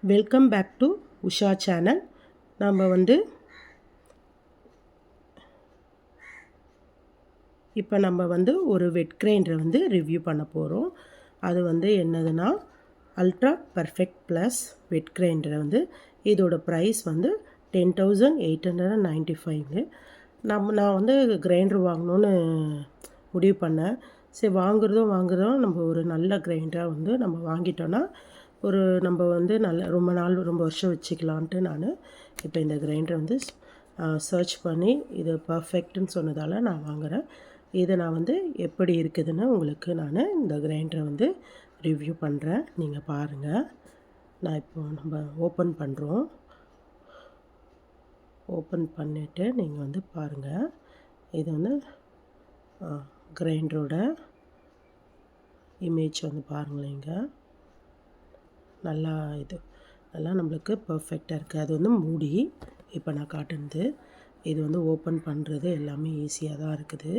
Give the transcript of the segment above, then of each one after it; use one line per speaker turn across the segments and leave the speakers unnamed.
Welcome back to Usha channel. நம்ம இப்போ ஒரு வெட் கிரைண்டரை ரிவ்யூ பண்ண போகிறோம். அது என்னதுன்னா அல்ட்ரா பர்ஃபெக்ட் ப்ளஸ் வெட் கிரைண்டரை இதோட ப்ரைஸ் 10,895. நான் கிரைண்டர் வாங்கணுன்னு முடிவு பண்ணேன். சரி, வாங்குறதும் நம்ம ஒரு நல்ல கிரைண்டராக நம்ம வாங்கிட்டோன்னா நம்ம ரொம்ப நாள் ரொம்ப வருஷம் வச்சுக்கலான்ட்டு நான் இப்போ இந்த கிரைண்டரை சர்ச் பண்ணி இது பர்ஃபெக்ட்டுன்னு சொன்னதால் நான் வாங்குகிறேன். இதை நான் எப்படி இருக்குதுன்னு உங்களுக்கு நான் இந்த கிரைண்டரை ரிவ்யூ பண்ணுறேன். நீங்கள் பாருங்கள். நான் நம்ம ஓப்பன் பண்ணுறோம். ஓப்பன் பண்ணிவிட்டு நீங்கள் பாருங்கள். இது கிரைண்டரோட இமேஜ் பாருங்களேன். இங்கே நல்லா நம்மளுக்கு பர்ஃபெக்டாக இருக்குது. அது மூடி இப்போ நான் காட்டுனது. இது ஓப்பன் பண்ணுறது எல்லாமே ஈஸியாக தான் இருக்குது.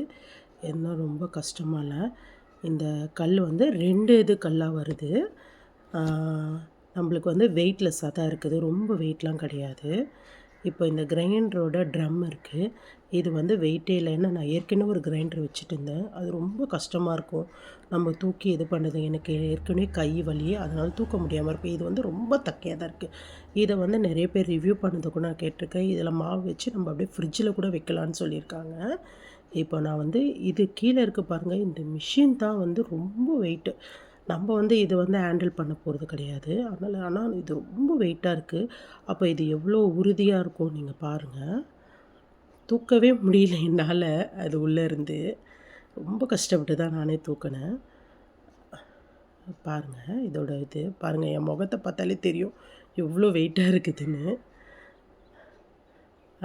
என்ன ரொம்ப கஷ்டமாக இல்லை. இந்த கல் 2 கல்லாக வருது. நம்மளுக்கு வெயிட்லெஸ்ஸாக தான் இருக்குது. ரொம்ப வெயிட்லாம் கிடையாது. இப்போ இந்த கிரைண்டரோட ட்ரம் இருக்குது. இது வெயிட்டே இல்லை. ஏன்னா நான் ஏற்கனவே ஒரு கிரைண்டர் வச்சுட்டு இருந்தேன். அது ரொம்ப கஷ்டமாக இருக்கும் நம்ம தூக்கி இது பண்ணுறது. எனக்கு ஏற்கனவே கை வலி, அதனால் தூக்க முடியாமல் இருக்கும். இது ரொம்ப தக்கையாக தான் இருக்குது. இதை நிறைய பேர் ரிவ்யூ பண்ணது கூட நான் கேட்டிருக்கேன். இதில் மாவு வச்சு நம்ம அப்படியே ஃப்ரிட்ஜில் கூட வைக்கலான்னு சொல்லியிருக்காங்க. இப்போ நான் இது கீழே இருக்க பாருங்கள். இந்த மிஷின் தான் ரொம்ப வெயிட்டு. நம்ம இது ஹேண்டில் பண்ண போகிறது கிடையாது. ஆனால் இது ரொம்ப வெயிட்டாக இருக்குது. அப்போ இது எவ்வளோ உறுதியாக இருக்கும் நீங்கள் பாருங்கள். தூக்கவே முடியல என்னால். அது உள்ளே இருந்து ரொம்ப கஷ்டப்பட்டு தான் நானே தூக்கினேன். பாருங்கள், இதோட பாருங்கள். என் முகத்தை பார்த்தாலே தெரியும் எவ்வளோ வெயிட்டாக இருக்குதுன்னு.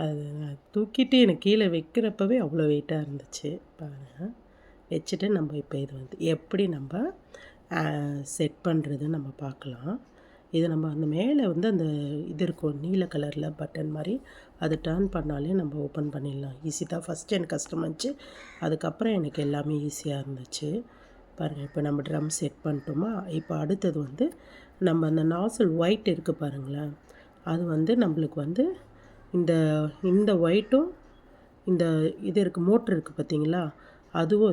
அது நான் தூக்கிட்டு எனக்கு கீழே வைக்கிறப்பவே அவ்வளோ வெயிட்டாக இருந்துச்சு. பாருங்கள், வச்சுட்டு நம்ம இப்போ இது எப்படி நம்ம செட் பண்ணுறதுன்னு நம்ம பார்க்கலாம். இது நம்ம அந்த மேலே அந்த இது இருக்கும் நீல கலரில் பட்டன் மாதிரி, அது டர்ன் பண்ணாலே நம்ம ஓப்பன் பண்ணிடலாம். ஈஸி தான். ஃபஸ்ட்டு எனக்கு கஷ்டமாக இருந்துச்சு, அதுக்கப்புறம் எனக்கு எல்லாமே ஈஸியாக இருந்துச்சு. பாருங்கள், இப்போ நம்ம ட்ரம் செட் பண்ணிட்டோமா. இப்போ அடுத்தது நம்ம அந்த நாசல் ஒயிட் இருக்குது பாருங்களேன். அது நம்மளுக்கு இந்த இந்த ஒயிட்டும் இந்த இது இருக்குது, மோட்ரு இருக்குது பார்த்தீங்களா, அதுவும்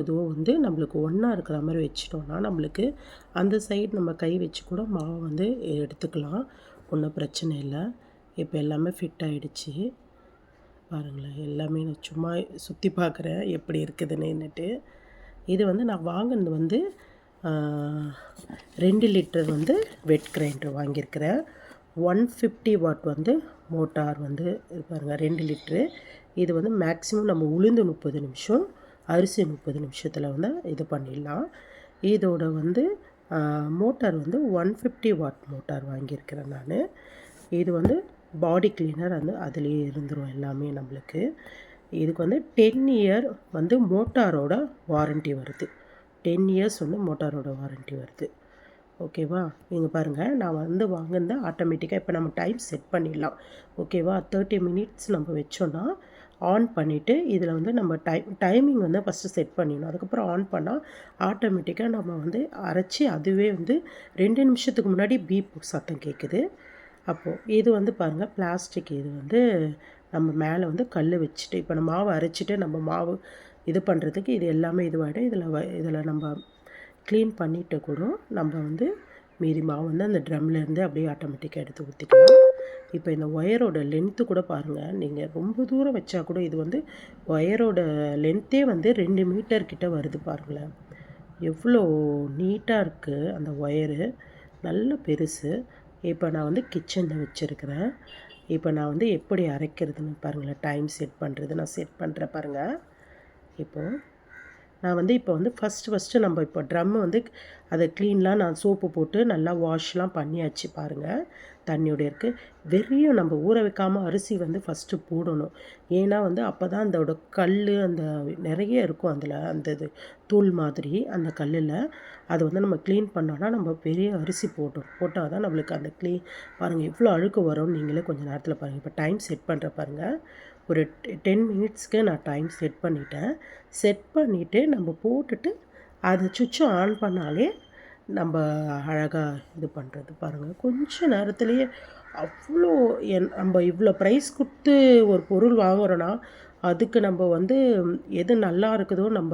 நம்மளுக்கு ஒன்றா இருக்கிற மாதிரி வச்சிட்டோன்னா நம்மளுக்கு அந்த சைடு நம்ம கை வச்சு கூட மாவு எடுத்துக்கலாம். ஒன்றும் பிரச்சனை இல்லை. இப்போ எல்லாமே ஃபிட் ஆகிடுச்சு. பாருங்களேன், எல்லாமே நான் சும்மா சுற்றி பார்க்குறேன் எப்படி இருக்குதுன்னுட்டு. இது நான் வாங்கினது 2 லிட்டர் வெட் கிரைண்டர் வாங்கியிருக்கிறேன். 150 வாட் மோட்டார் பாருங்கள் 2 லிட்ரு. இது மேக்ஸிமம் நம்ம உளுந்து 30 நிமிஷம், அரிசி 30 நிமிஷத்தில் இது பண்ணிடலாம். இதோட மோட்டார் 150 வாட் மோட்டார் வாங்கியிருக்கிறேன் நான். இது பாடி கிளீனர் அதுலேயே இருந்துடும் எல்லாமே நம்மளுக்கு. இதுக்கு 10 இயர் மோட்டாரோட வாரண்ட்டி வருது. 10 இயர்ஸ் மோட்டாரோட வாரண்ட்டி வருது. ஓகேவா? நீங்கள் பாருங்கள், நான் வாங்கினது ஆட்டோமேட்டிக்காக. இப்போ நம்ம டைம் செட் பண்ணிடலாம். ஓகேவா? 30 மினிட்ஸ் நம்ம வச்சோன்னா ஆன் பண்ணிவிட்டு இதில் நம்ம டைமிங் ஃபஸ்ட்டு செட் பண்ணிடணும். அதுக்கப்புறம் ஆன் பண்ணால் ஆட்டோமேட்டிக்காக நம்ம அரைச்சி அதுவே 2 நிமிஷத்துக்கு முன்னாடி பீப் சத்தம் கேட்குது. அப்போது இது பாருங்கள், பிளாஸ்டிக். இது நம்ம மேலே கல் வச்சுட்டு இப்போ நம்ம மாவு அரைச்சிட்டு நம்ம மாவு இது பண்ணுறதுக்கு இது எல்லாமே இதுவாகிடும். இதில் நம்ம க்ளீன் பண்ணிவிட்டு கூட நம்ம மீதி மாவு அந்த ட்ரம்லேருந்து அப்படியே ஆட்டோமேட்டிக்காக எடுத்து ஊற்றிக்கலாம். இப்போ இந்த ஒயரோட லென்த்து கூட பாருங்கள். நீங்கள் ரொம்ப தூரம் வச்சா கூட இது ஒயரோட லென்த்தே 2 மீட்டர் கிட்ட வருது பாருங்களேன். எவ்வளோ நீட்டாக இருக்குது அந்த ஒயரு, நல்ல பெருசு. இப்போ நான் கிச்சனில் வச்சுருக்கிறேன். இப்போ நான் எப்படி அரைக்கிறதுன்னு பாருங்களேன். டைம் செட் பண்ணுறது நான் செட் பண்ணுறேன் பாருங்கள். இப்போது நான் இப்போ ஃபஸ்ட்டு நம்ம இப்போ ட்ரம்மு அதை க்ளீன்லாம் நான் சோப்பு போட்டு நல்லா வாஷ்லாம் பண்ணியாச்சு பாருங்கள். தண்ணியோட இருக்குது. வெறியும் நம்ம ஊற வைக்காமல் அரிசி ஃபஸ்ட்டு போடணும். ஏன்னா அப்போ தான் அதோட கல் அந்த நிறைய இருக்கும் அதில், அந்த இது தூள் மாதிரி அந்த கல்லில். அதை நம்ம க்ளீன் பண்ணோன்னா நம்ம பெரிய அரிசி போட்டால் தான் நம்மளுக்கு அந்த பாருங்கள் எவ்வளோ அழுக்கு வரும்னு நீங்களே கொஞ்சம் நேரத்தில் பாருங்கள். இப்போ டைம் செட் பண்ணுற பாருங்கள். ஒரு 10 மினிட்ஸ்க்கு நான் டைம் செட் பண்ணிவிட்டேன். செட் பண்ணிவிட்டு நம்ம போட்டுட்டு அதை சுவிட்சை ஆன் பண்ணாலே நம்ம அழகாக இது பண்ணுறது பாருங்கள். கொஞ்ச நேரத்துலேயே அவ்வளோ நம்ம இவ்வளோ ப்ரைஸ் கொடுத்து ஒரு பொருள் வாங்குகிறோன்னா அதுக்கு நம்ம வந்து எது நல்லா இருக்குதோ நம்ம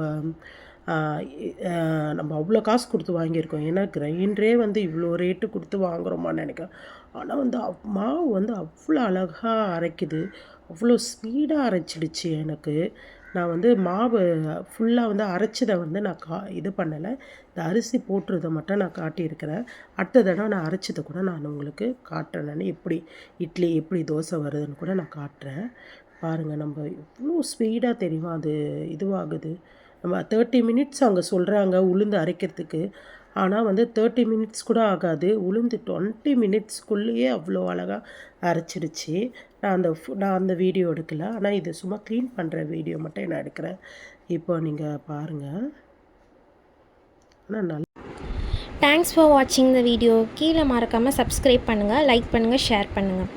அவ்வளோ காசு கொடுத்து வாங்கியிருக்கோம். ஏன்னா கிரைண்டரே வந்து இவ்வளோ ரேட்டு கொடுத்து வாங்குகிறோமான்னு நினைக்கிறேன். ஆனால் வந்து மாவு வந்து அவ்வளோ அழகாக அரைக்குது, அவ்வளோ ஸ்பீடாக அரைச்சிடுச்சு எனக்கு. நான் வந்து மாவு ஃபுல்லாக வந்து அரைச்சதை வந்து நான் இது பண்ணலை. இந்த அரிசி போட்டுறதை மட்டும் நான் காட்டியிருக்கிறேன். அடுத்த தடவை நான் அரைச்சதை கூட நான் உங்களுக்கு காட்டுறேன். நான் எப்படி இட்லி எப்படி தோசை வருதுன்னு கூட நான் காட்டுறேன். பாருங்கள், நம்ம எவ்வளோ ஸ்பீடாக தெரியுமா அது இதுவாகுது. நம்ம 30 மினிட்ஸ் அவங்க சொல்கிறாங்க உளுந்து அரைக்கிறதுக்கு. ஆனால் வந்து 30 மினிட்ஸ் கூட ஆகாது. உளுந்து 20 மினிட்ஸ்க்குள்ளேயே அவ்வளோ அழகாக அரைச்சிடுச்சு. நான் அந்த வீடியோ எடுக்கல. ஆனால் இது சும்மா க்ளீன் பண்ணுற வீடியோ மட்டும் நான் எடுக்கிறேன். இப்போ நீங்கள் பாருங்கள். ஆனால்
தேங்க்ஸ் ஃபார் வாட்சிங் த வீடியோ. கீழே மறக்காமல் சப்ஸ்கிரைப் பண்ணுங்கள், லைக் பண்ணுங்கள், ஷேர் பண்ணுங்கள்.